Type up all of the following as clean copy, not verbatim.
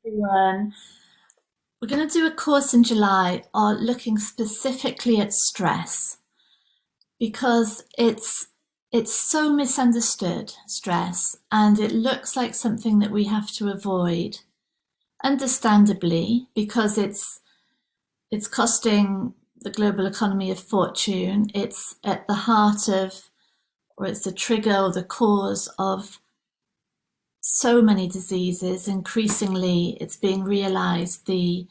Everyone. We're going to do a course in July on looking specifically at stress because it's so misunderstood, stress, and it looks like something that we have to avoid, understandably, because it's costing the global economy a fortune. It's at the heart of, or it's the trigger or the cause of so many diseases. Increasingly, it's being realized the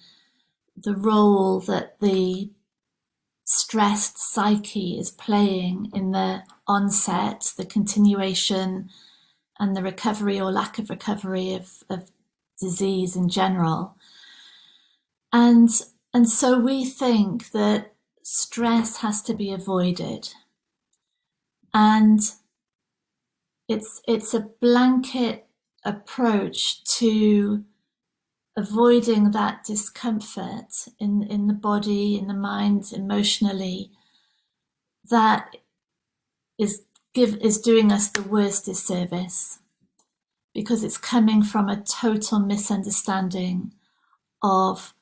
role that the stressed psyche is playing in the onset, the continuation, and the recovery or lack of recovery of disease in general. And and so we think that stress has to be avoided. And it's a blanket approach to avoiding that discomfort in the body, in the mind, emotionally, that is doing us the worst disservice, because it's coming from a total misunderstanding of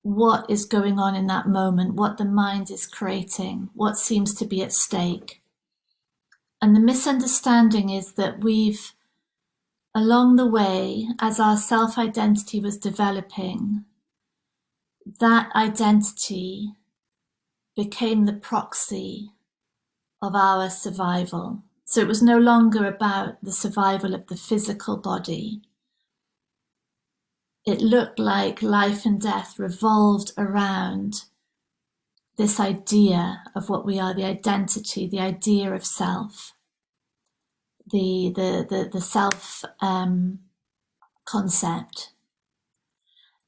what is going on in that moment, what the mind is creating, what seems to be at stake. And the misunderstanding is that we've, along the way, as our self-identity was developing, that identity became the proxy of our survival. So it was no longer about the survival of the physical body. It looked like life and death revolved around this idea of what we are, the identity, the idea of self, the self concept.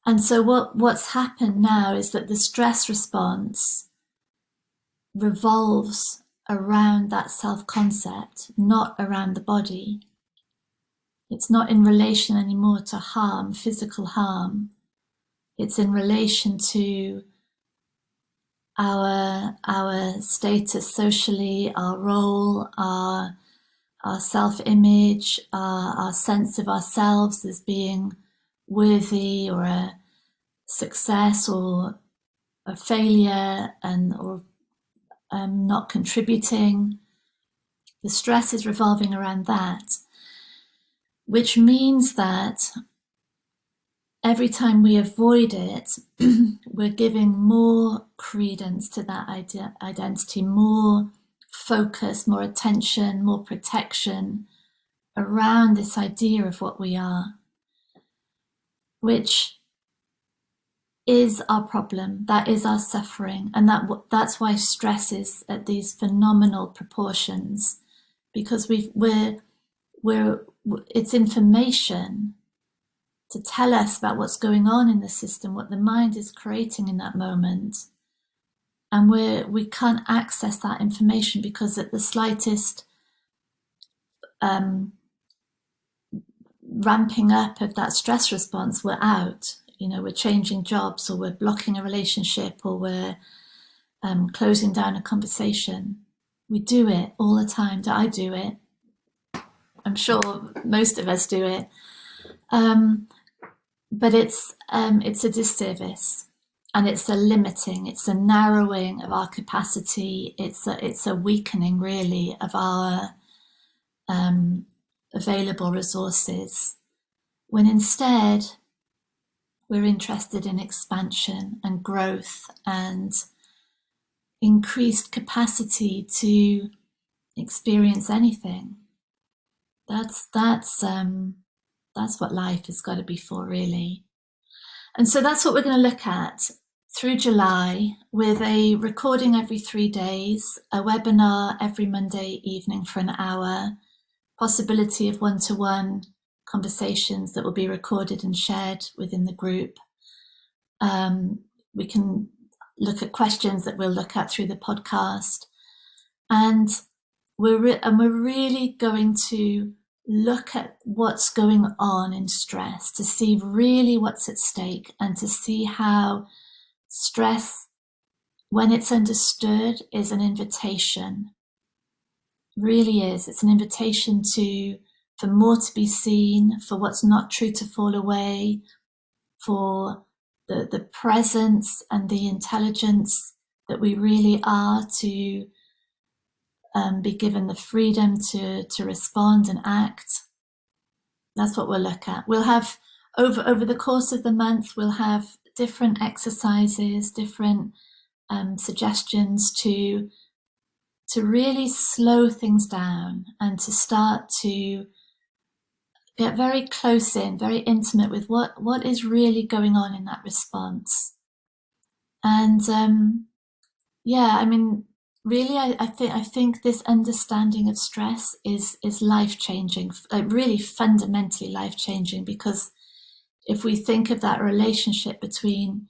And so what's happened now is that the stress response revolves around that self-concept, not around the body. It's not in relation anymore to harm, physical harm. It's in relation to our status socially, our role, our self-image, our sense of ourselves as being worthy, or a success or a failure, or not contributing. The stress is revolving around that, which means that every time we avoid it, we're giving more credence to that identity, more focus, more attention, more protection around this idea of what we are, which is our problem. That is our suffering. And that's why stress is at these phenomenal proportions, because it's information to tell us about what's going on in the system, what the mind is creating in that moment. And we can't access that information because at the slightest ramping up of that stress response, we're out. We're changing jobs, or we're blocking a relationship, or we're closing down a conversation. We do it all the time. I do it. I'm sure most of us do it. But it's a disservice, and it's a limiting, it's a narrowing of our capacity. It's a weakening, really, of our available resources, when instead we're interested in expansion and growth and increased capacity to experience anything. That's what life has got to be for, really. And so that's what we're going to look at through July, with a recording every 3 days, a webinar every Monday evening for an hour, possibility of one-to-one conversations that will be recorded and shared within the group. We can look at questions that we'll look at through the podcast. And we're really going to look at what's going on in stress, to see really what's at stake, and to see how stress, when it's understood, is an invitation. Really is. It's an invitation to for more to be seen, for what's not true to fall away, for the presence and the intelligence that we really are to be given the freedom to respond and act. That's what we'll look at. We'll have, over the course of the month, we'll have different exercises, different suggestions to really slow things down and to start to get very close in, very intimate with what is really going on in that response. And yeah, I mean, really, I think this understanding of stress is life changing, really fundamentally life changing, because if we think of that relationship between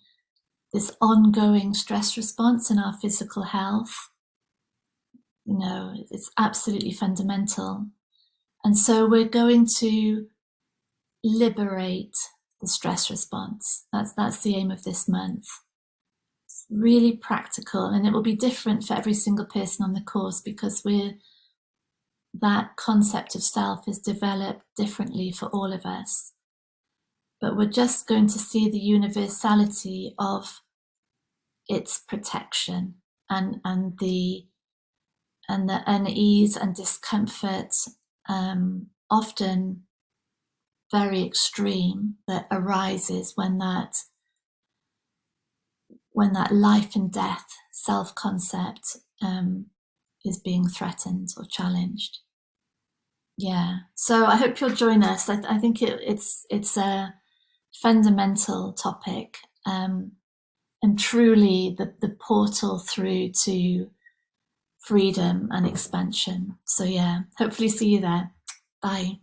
this ongoing stress response and our physical health, you know, it's absolutely fundamental. And so we're going to liberate the stress response. That's the aim of this month. It's really practical, and it will be different for every single person on the course because that concept of self is developed differently for all of us. But we're just going to see the universality of its protection and the unease and discomfort, often very extreme, that arises when that life and death self-concept is being threatened or challenged. Yeah, so I hope you'll join us. I think it's a fundamental topic, and truly the portal through to freedom and expansion. So yeah, hopefully see you there. Bye.